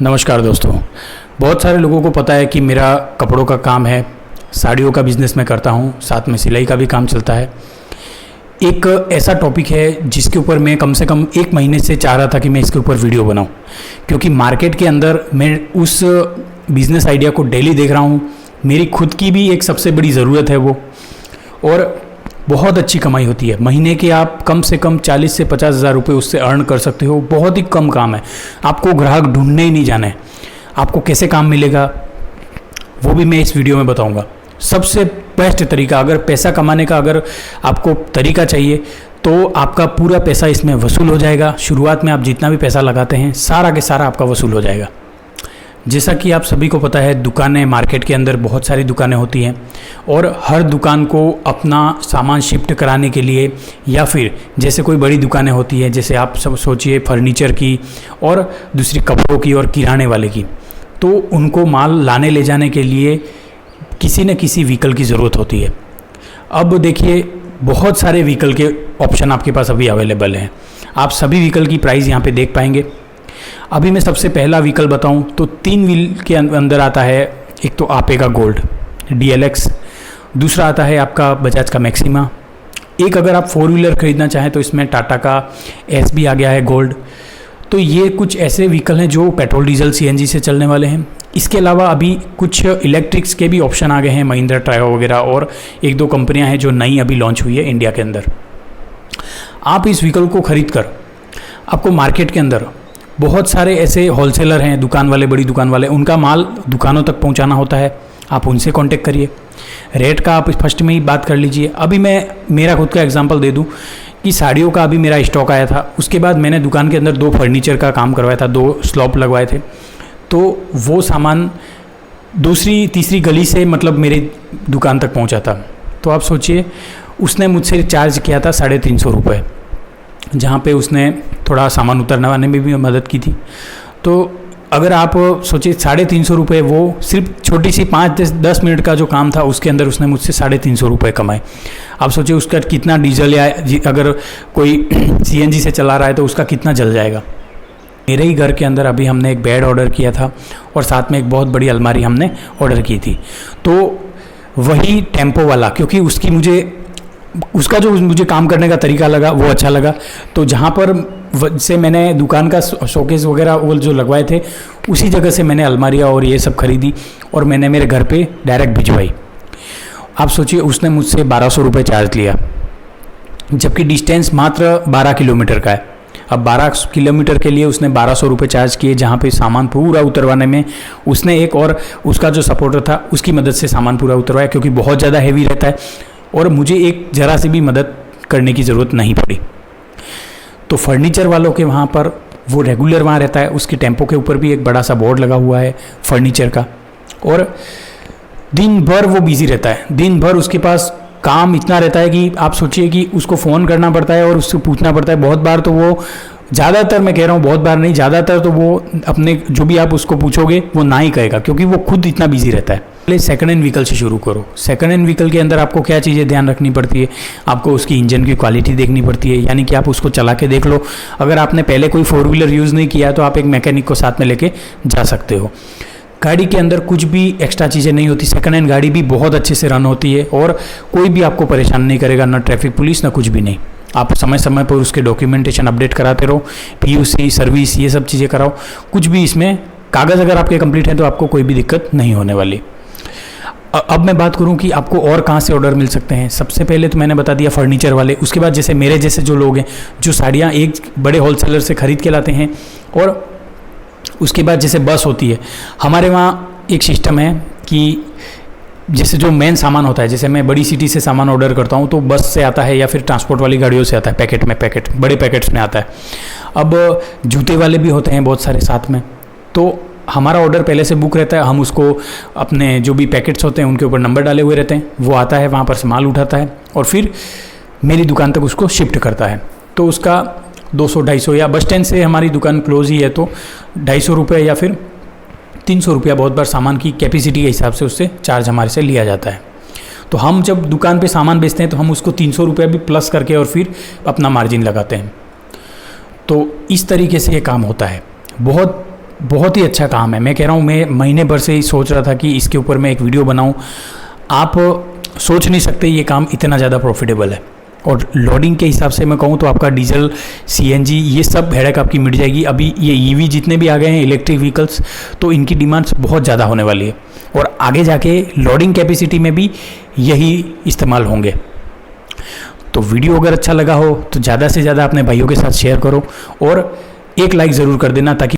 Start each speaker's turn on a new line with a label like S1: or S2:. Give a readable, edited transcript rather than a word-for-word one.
S1: नमस्कार दोस्तों। बहुत सारे लोगों को पता है कि मेरा कपड़ों का काम है, साड़ियों का बिज़नेस मैं करता हूँ, साथ में सिलाई का भी काम चलता है। एक ऐसा टॉपिक है जिसके ऊपर मैं कम से कम 1 महीने से चाह रहा था कि मैं इसके ऊपर वीडियो बनाऊँ, क्योंकि मार्केट के अंदर मैं उस बिज़नेस आइडिया को डेली देख रहा हूँ। मेरी खुद की भी एक सबसे बड़ी ज़रूरत है वो, और बहुत अच्छी कमाई होती है। महीने के आप कम से कम 40 से 50 हज़ार रुपये उससे अर्न कर सकते हो। बहुत ही कम काम है, आपको ग्राहक ढूंढने ही नहीं जाना है। आपको कैसे काम मिलेगा वो भी मैं इस वीडियो में बताऊंगा। सबसे बेस्ट तरीका, अगर पैसा कमाने का अगर आपको तरीका चाहिए तो आपका पूरा पैसा इसमें वसूल हो जाएगा। शुरुआत में आप जितना भी पैसा लगाते हैं सारा के सारा आपका वसूल हो जाएगा। जैसा कि आप सभी को पता है, दुकानें, मार्केट के अंदर बहुत सारी दुकानें होती हैं और हर दुकान को अपना सामान शिफ्ट कराने के लिए, या फिर जैसे कोई बड़ी दुकानें होती है, जैसे आप सब सोचिए फर्नीचर की और दूसरी कपड़ों की और किराने वाले की, तो उनको माल लाने ले जाने के लिए किसी न किसी व्हीकल की ज़रूरत होती है। अब देखिए, बहुत सारे व्हीकल के ऑप्शन आपके पास अभी अवेलेबल हैं। आप सभी व्हीकल की प्राइस यहाँ पे देख पाएंगे। अभी मैं सबसे पहला व्हीकल बताऊं तो 3 व्हील के अंदर आता है। एक तो आपे का गोल्ड DLX, दूसरा आता है आपका बजाज का मैक्सिमा। एक अगर आप 4 व्हीलर खरीदना चाहें तो इसमें टाटा का SB आ गया है गोल्ड। तो ये कुछ ऐसे व्हीकल हैं जो पेट्रोल, डीजल, CNG से चलने वाले हैं। इसके अलावा अभी कुछ इलेक्ट्रिक्स के भी ऑप्शन आ गए हैं, महिंद्रा, ट्रायो वगैरह, और 1-2 कंपनियां हैं जो नई अभी लॉन्च हुई है इंडिया के अंदर। आप इस व्हीकल को खरीद कर आपको मार्केट के अंदर बहुत सारे ऐसे होलसेलर हैं, दुकान वाले, बड़ी दुकान वाले, उनका माल दुकानों तक पहुंचाना होता है। आप उनसे कांटेक्ट करिए। रेट का आप फर्स्ट में ही बात कर लीजिए। अभी मैं मेरा खुद का एग्जांपल दे दूं कि साड़ियों का अभी मेरा स्टॉक आया था, उसके बाद मैंने दुकान के अंदर 2 फर्नीचर का काम करवाया था, 2 स्लॉप लगवाए थे। तो वो सामान दूसरी तीसरी गली से मतलब मेरी दुकान तक पहुँचा था। तो आप सोचिए, उसने मुझसे चार्ज किया था 350 रुपये, जहाँ पे उसने थोड़ा सामान उतरवाने में भी मदद की थी। तो अगर आप सोचिए 350 रुपये, वो सिर्फ छोटी सी 5-10 मिनट का जो काम था उसके अंदर उसने मुझसे 350 रुपये कमाए। आप सोचिए उसका कितना डीजल, या अगर कोई CNG से चला रहा है तो उसका कितना जल जाएगा। मेरे ही घर के अंदर अभी हमने एक बेड ऑर्डर किया था और साथ में एक बहुत बड़ी अलमारी हमने ऑर्डर की थी। तो वही टेम्पो वाला, क्योंकि उसका जो मुझे काम करने का तरीका लगा वो अच्छा लगा, तो जहाँ पर से मैंने दुकान का शोकेस वगैरह वो जो लगवाए थे उसी जगह से मैंने अलमारियाँ और ये सब खरीदी और मैंने मेरे घर पे डायरेक्ट भिजवाई। आप सोचिए, उसने मुझसे 1200 रुपये चार्ज लिया, जबकि डिस्टेंस मात्र 12 किलोमीटर का है। अब 12 किलोमीटर के लिए उसने 1200 रुपये चार्ज किए, जहाँ पे सामान पूरा उतरवाने में उसने एक और उसका जो सपोर्टर था उसकी मदद से सामान पूरा उतरवाया, क्योंकि बहुत ज़्यादा हैवी रहता है और मुझे एक ज़रा सी भी मदद करने की ज़रूरत नहीं पड़ी। तो फर्नीचर वालों के वहाँ पर वो रेगुलर वहाँ रहता है, उसके टेम्पो के ऊपर भी एक बड़ा सा बोर्ड लगा हुआ है फर्नीचर का, और दिन भर वो बिज़ी रहता है। दिन भर उसके पास काम इतना रहता है कि आप सोचिए कि उसको फ़ोन करना पड़ता है और उससे पूछना पड़ता है। बहुत बार तो वो, ज़्यादातर मैं कह रहा हूँ, बहुत बार नहीं, ज़्यादातर तो वो अपने जो भी आप उसको पूछोगे वो ना ही कहेगा, क्योंकि वो खुद इतना बिजी रहता है। पहले सेकंड हैंड व्हीकल से शुरू करो। सेकंड हैंड व्हीकल के अंदर आपको क्या चीज़ें ध्यान रखनी पड़ती है? आपको उसकी इंजन की क्वालिटी देखनी पड़ती है, यानी कि आप उसको चला के देख लो। अगर आपने पहले कोई 4 व्हीलर यूज़ नहीं किया तो आप एक मैकेनिक को साथ में लेके जा सकते हो। गाड़ी के अंदर कुछ भी एक्स्ट्रा चीज़ें नहीं होती। सेकंड हैंड गाड़ी भी बहुत अच्छे से रन होती है और कोई भी आपको परेशान नहीं करेगा, ना ट्रैफिक पुलिस, ना कुछ भी नहीं। आप समय समय पर उसके डॉक्यूमेंटेशन अपडेट कराते रहो, PUC, सर्विस, ये सब चीज़ें कराओ। कुछ भी इसमें कागज़ अगर आपके कंप्लीट हैं तो आपको कोई भी दिक्कत नहीं होने वाली। अब मैं बात करूं कि आपको और कहां से ऑर्डर मिल सकते हैं। सबसे पहले तो मैंने बता दिया फर्नीचर वाले। उसके बाद जैसे मेरे जैसे जो लोग हैं जो साड़ियाँ एक बड़े होलसेलर से ख़रीद के लाते हैं, और उसके बाद जैसे बस होती है, हमारे वहाँ एक सिस्टम है कि जैसे जो मेन सामान होता है, जैसे मैं बड़ी सिटी से सामान ऑर्डर करता हूँ तो बस से आता है या फिर ट्रांसपोर्ट वाली गाड़ियों से आता है, पैकेट बड़े पैकेट्स में आता है। अब जूते वाले भी होते हैं बहुत सारे साथ में, तो हमारा ऑर्डर पहले से बुक रहता है। हम उसको अपने जो भी पैकेट्स होते हैं उनके ऊपर नंबर डाले हुए रहते हैं, वो आता है, वहाँ पर से माल उठाता है और फिर मेरी दुकान तक उसको शिफ्ट करता है। तो उसका 200-250, या बस स्टैंड से हमारी दुकान क्लोज ही है तो 250 रुपये या फिर 300 रुपया बहुत बार सामान की कैपेसिटी के हिसाब से उससे चार्ज हमारे से लिया जाता है। तो हम जब दुकान पे सामान बेचते हैं तो हम उसको 300 रुपया भी प्लस करके और फिर अपना मार्जिन लगाते हैं। तो इस तरीके से ये काम होता है। बहुत बहुत ही अच्छा काम है। मैं कह रहा हूँ, मैं महीने भर से ही सोच रहा था कि इसके ऊपर मैं एक वीडियो बनाऊँ। आप सोच नहीं सकते ये काम इतना ज़्यादा प्रॉफिटेबल है। और लोडिंग के हिसाब से मैं कहूँ तो आपका डीजल, सीएनजी, ये सब हेडेक आपकी मिट जाएगी। अभी ये ईवी जितने भी आ गए हैं इलेक्ट्रिक व्हीकल्स, तो इनकी डिमांड्स बहुत ज़्यादा होने वाली है और आगे जाके लोडिंग कैपेसिटी में भी यही इस्तेमाल होंगे। तो वीडियो अगर अच्छा लगा हो तो ज़्यादा से ज़्यादा अपने भाइयों के साथ शेयर करो और एक लाइक ज़रूर कर देना, ताकि